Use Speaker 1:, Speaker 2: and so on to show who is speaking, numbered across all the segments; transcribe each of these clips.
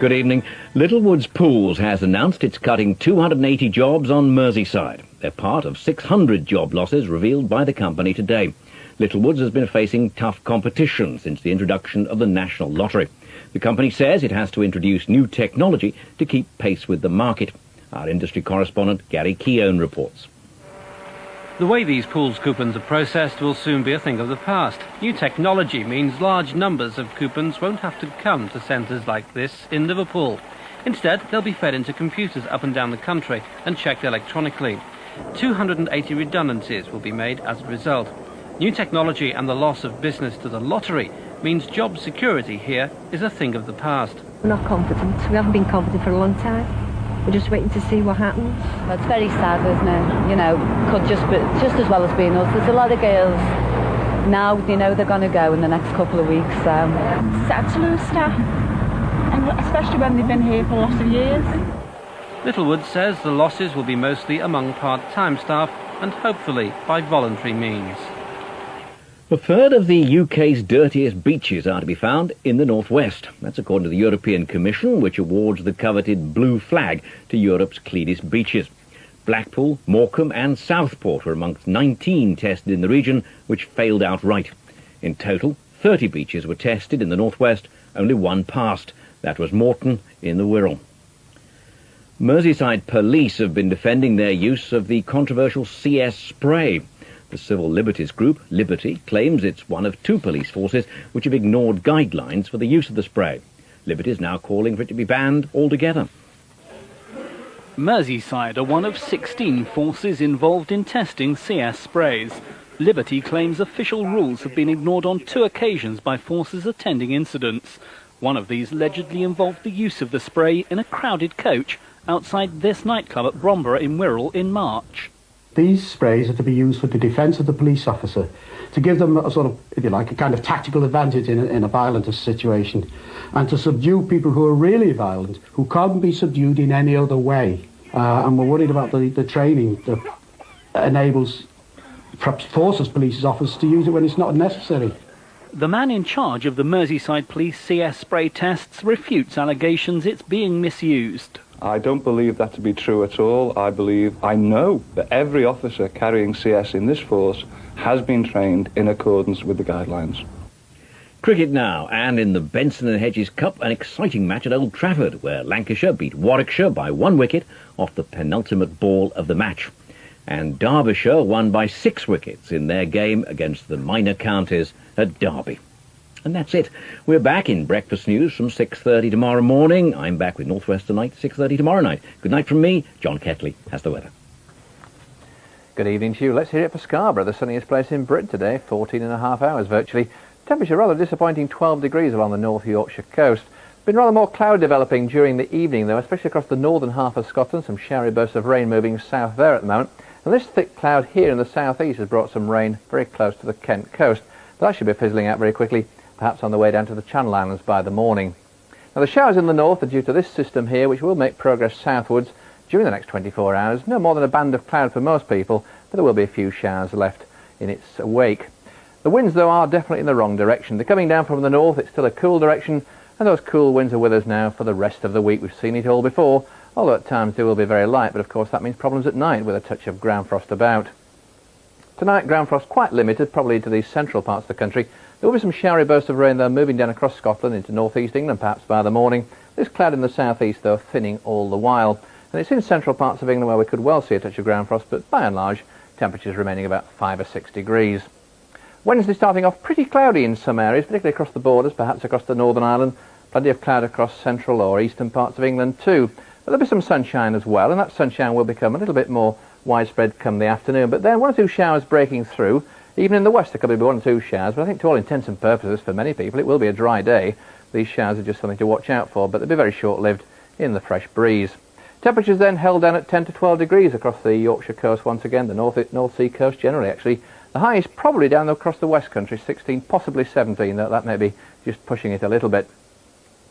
Speaker 1: Good evening. Littlewoods Pools has announced it's cutting 280 jobs on Merseyside. They're part of 600 job losses revealed by the company today. Littlewoods has been facing tough competition since the introduction of the National Lottery. The company says it has to introduce new technology to keep pace with the market. Our industry correspondent Gary Keown reports.
Speaker 2: The way these pools coupons are processed will soon be a thing of the past. New technology means large numbers of coupons won't have to come to centres like this in Liverpool. Instead, they'll be fed into computers up and down the country and checked electronically. 280 redundancies will be made as a result. New technology and the loss of business to the lottery means job security here is a thing of the past.
Speaker 3: We're not confident. We haven't been confident for a long time. We're just waiting to see what happens.
Speaker 4: Well, it's very sad, isn't it? You know, could just as well as being us. There's a lot of girls now, you know, they're going to go in the next couple of weeks.
Speaker 5: Sad to lose staff, and especially when they've been here for lots of years.
Speaker 2: Littlewood says the losses will be mostly among part-time staff and hopefully by voluntary means.
Speaker 1: A third of the UK's dirtiest beaches are to be found in the northwest. That's according to the European Commission, which awards the coveted blue flag to Europe's cleanest beaches. Blackpool, Morecambe and Southport were amongst 19 tested in the region, which failed outright. In total, 30 beaches were tested in the northwest, only one passed. That was Morton in the Wirral. Merseyside police have been defending their use of the controversial CS spray. The civil liberties group, Liberty, claims it's one of two police forces which have ignored guidelines for the use of the spray. Liberty is now calling for it to be banned altogether.
Speaker 6: Merseyside are one of 16 forces involved in testing CS sprays. Liberty claims official rules have been ignored on 2 occasions by forces attending incidents. One of these allegedly involved the use of the spray in a crowded coach outside this nightclub at Bromborough in Wirral in March.
Speaker 7: These sprays are to be used for the defence of the police officer, to give them a sort of, if you like, a kind of tactical advantage in a violent situation, and to subdue people who are really violent, who can't be subdued in any other way. And we're worried about the training that enables, perhaps forces police officers to use it when it's not necessary.
Speaker 6: The man in charge of the Merseyside Police CS spray tests refutes allegations it's being misused.
Speaker 8: I don't believe that to be true at all. I know that every officer carrying CS in this force has been trained in accordance with the guidelines.
Speaker 1: Cricket now, and in the Benson and Hedges Cup, an exciting match at Old Trafford, where Lancashire beat Warwickshire by 1 wicket off the penultimate ball of the match. And Derbyshire won by 6 wickets in their game against the minor counties at Derby. And that's it. We're back in Breakfast News from 6:30 tomorrow morning. I'm back with North West Tonight, 6:30 tomorrow night. Good night from me. John Kettley has the weather.
Speaker 9: Good evening to you. Let's hear it for Scarborough, the sunniest place in Britain today, 14.5 hours virtually. Temperature rather disappointing, 12 degrees along the North Yorkshire coast. Been rather more cloud developing during the evening though, especially across the northern half of Scotland. Some showery bursts of rain moving south there at the moment. And this thick cloud here in the southeast has brought some rain very close to the Kent coast. But that should be fizzling out very quickly, perhaps on the way down to the Channel Islands by the morning. Now the showers in the north are due to this system here, which will make progress southwards during the next 24 hours. No more than a band of cloud for most people, but there will be a few showers left in its wake. The winds though are definitely in the wrong direction. They're coming down from the north. It's still a cool direction, and those cool winds are with us now for the rest of the week. We've seen it all before, although at times they will be very light, but of course that means problems at night with a touch of ground frost about. Tonight ground frost quite limited, probably to the central parts of the country. There will be some showery bursts of rain though moving down across Scotland into north-east England perhaps by the morning. This cloud in the south-east though thinning all the while. And it's in central parts of England where we could well see a touch of ground frost, but by and large temperatures remaining about 5 or 6 degrees. Wednesday starting off pretty cloudy in some areas, particularly across the borders, perhaps across the Northern Ireland. Plenty of cloud across central or eastern parts of England too. But there'll be some sunshine as well, and that sunshine will become a little bit more widespread come the afternoon. But then 1 or 2 showers breaking through. Even in the west there could be 1 or 2 showers, but I think to all intents and purposes for many people it will be a dry day. These showers are just something to watch out for, but they'll be very short-lived in the fresh breeze. Temperatures then held down at 10 to 12 degrees across the Yorkshire coast once again, the North Sea coast generally actually. The high is probably down across the west country, 16, possibly 17, though that may be just pushing it a little bit.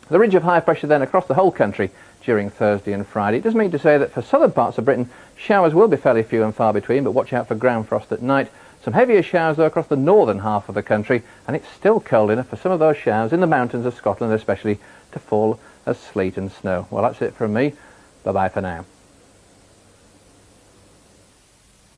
Speaker 9: The ridge of high pressure then across the whole country during Thursday and Friday. It does mean to say that for southern parts of Britain, showers will be fairly few and far between, but watch out for ground frost at night. Some heavier showers though across the northern half of the country, and it's still cold enough for some of those showers in the mountains of Scotland especially to fall as sleet and snow. Well, that's it from me. Bye-bye for now.